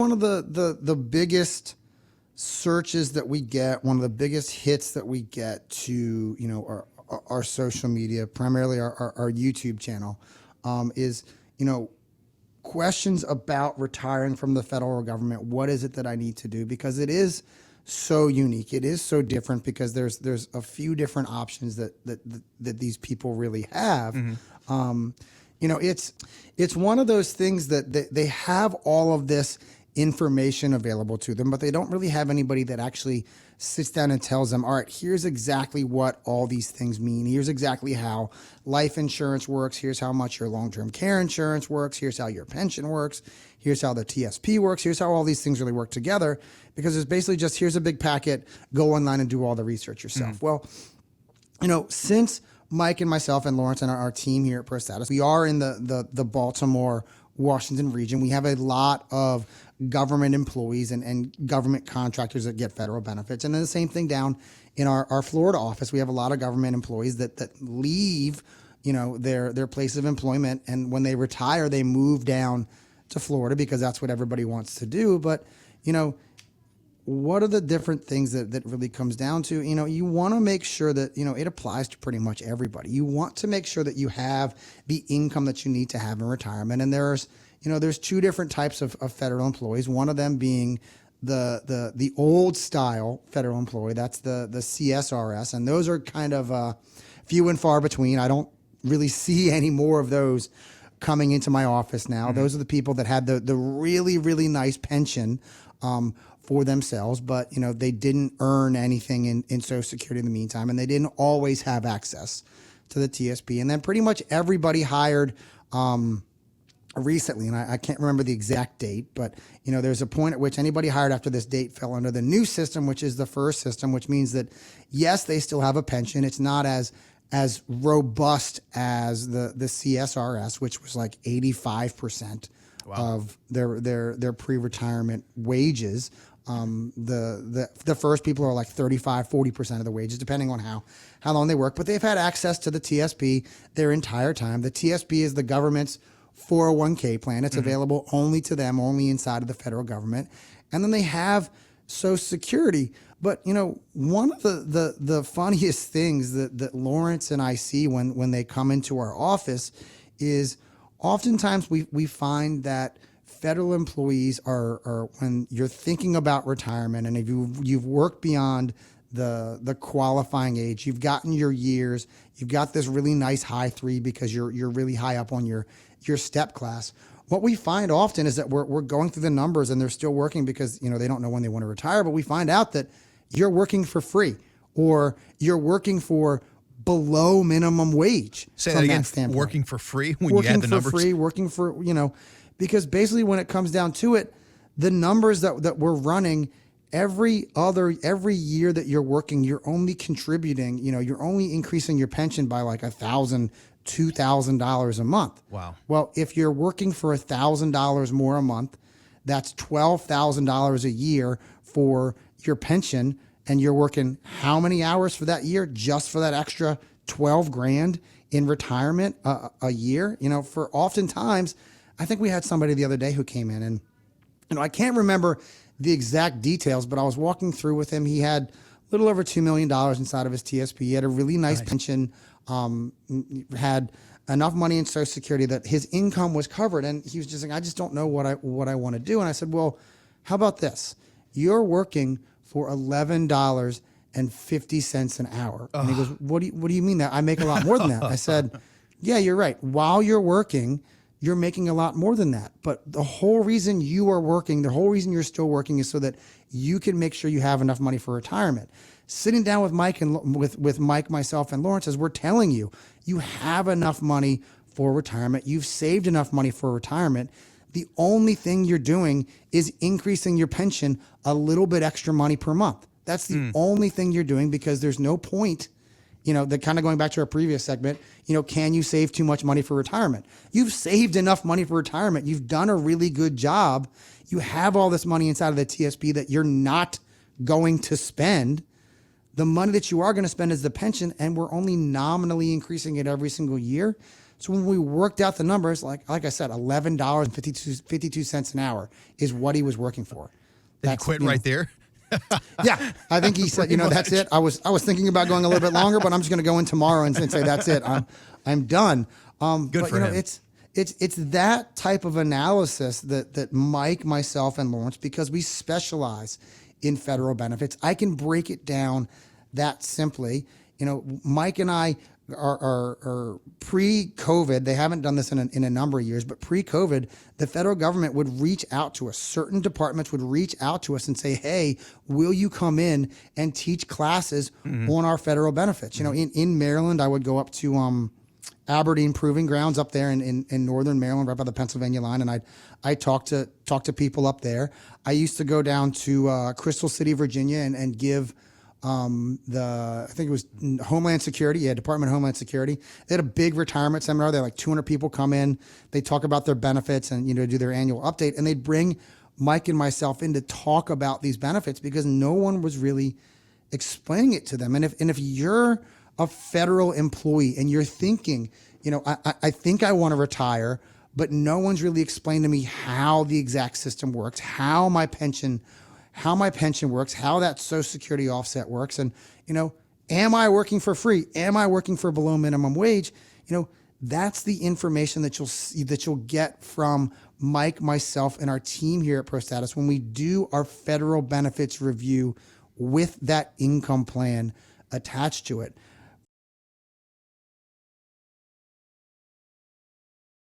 one of the biggest searches that we get, one of the biggest hits that we get to, our social media, primarily our YouTube channel, is, questions about retiring from the federal government. What is it that I need to do? Because it is so unique. It is so different because there's a few different options that these people really have. Mm-hmm. It's one of those things that they have all of this information available to them, but they don't really have anybody that actually sits down and tells them, all right, here's exactly what all these things mean. Here's exactly how life insurance works. Here's how much your long-term care insurance works. Here's how your pension works. Here's how the TSP works. Here's how all these things really work together, because it's basically just, here's a big packet, go online and do all the research yourself. Mm-hmm. Well, since Mike and myself and Lawrence and our team here at Prostatis, we are in the Baltimore, Washington region. We have a lot of government employees and government contractors that get federal benefits. And then the same thing down in our Florida office. We have a lot of government employees that leave, their place of employment. And when they retire, they move down to Florida because that's what everybody wants to do. But, what are the different things that really comes down to? You want to make sure that, it applies to pretty much everybody. You want to make sure that you have the income that you need to have in retirement. And there's two different types of federal employees. One of them being the old style federal employee. That's the CSRS. And those are kind of few and far between. I don't really see any more of those coming into my office now. Mm-hmm. Those are the people that had the really, really nice pension for themselves, but they didn't earn anything in Social Security in the meantime, and they didn't always have access to the TSP. And then pretty much everybody hired recently, and I can't remember the exact date, but there's a point at which anybody hired after this date fell under the new system, which is the first system, which means that yes, they still have a pension. It's not as robust as the CSRS, which was like 85% wow. of their pre-retirement wages. The first people are like 35, 40% of the wages, depending on how long they work, but they've had access to the TSP their entire time. The TSP is the government's 401k plan. It's mm-hmm. available only to them, only inside of the federal government. And then they have Social Security. But, one of the funniest things that Lawrence and I see when they come into our office is oftentimes we find that federal employees are when you're thinking about retirement, and if you've worked beyond the qualifying age, you've gotten your years, you've got this really nice high 3 because you're really high up on your step class. What we find often is that we're going through the numbers and they're still working because they don't know when they want to retire, but we find out that you're working for free or you're working for below minimum wage. Say that again. Working for free when you add the numbers? Working for, because basically when it comes down to it, the numbers that we're running every year that you're working, you're only contributing, you're only increasing your pension by like $1,000, $2,000 a month. Wow. Well, if you're working for $1,000 more a month, that's $12,000 a year for your pension. And you're working how many hours for that year just for that extra 12 grand in retirement a year? For oftentimes, I think we had somebody the other day who came in and, I can't remember the exact details, but I was walking through with him. He had a little over $2 million inside of his TSP. He had a really nice pension, had enough money in Social Security that his income was covered. And he was just like, I just don't know what I want to do. And I said, well, how about this? You're working for $11.50 an hour. And he goes, what do you mean that? I make a lot more than that. I said, yeah, you're right. While you're working, you're making a lot more than that. But the whole reason you are working, the whole reason you're still working is so that you can make sure you have enough money for retirement. Sitting down with Mike and with Mike, myself, and Lawrence, as we're telling you, you have enough money for retirement. You've saved enough money for retirement. The only thing you're doing is increasing your pension a little bit extra money per month. That's the only thing you're doing, because there's no point, that kind of going back to our previous segment, can you save too much money for retirement? You've saved enough money for retirement. You've done a really good job. You have all this money inside of the TSP that you're not going to spend. The money that you are going to spend is the pension, and we're only nominally increasing it every single year. So when we worked out the numbers, like I said, $11.52 an hour is what he was working for. Did he quit right there? Yeah, I think he said, that's it. I was thinking about going a little bit longer, but I'm just going to go in tomorrow and say that's it. I'm done. Good for him. It's that type of analysis that Mike, myself, and Lawrence, because we specialize in federal benefits, I can break it down that simply. Mike and I are pre-COVID. They haven't done this in a number of years, but pre-COVID, the federal government would reach out to us. Certain departments would reach out to us and say, "Hey, will you come in and teach classes on our federal benefits?" In Maryland, I would go up to Aberdeen Proving Grounds up there in northern Maryland, right by the Pennsylvania line, and I talk to people up there. I used to go down to Crystal City, Virginia, and give I think it was Homeland Security, Department of Homeland Security. They had a big retirement seminar. They had like 200 people come in. They talk about their benefits and do their annual update, and they'd bring Mike and myself in to talk about these benefits because no one was really explaining it to them. And if you're a federal employee and you're thinking, I think I want to retire, but no one's really explained to me how the exact system works, how my pension works, how that Social Security offset works, and am I working for free? Am I working for below minimum wage? That's the information that you'll get from Mike, myself, and our team here at Prostatis when we do our federal benefits review with that income plan attached to it.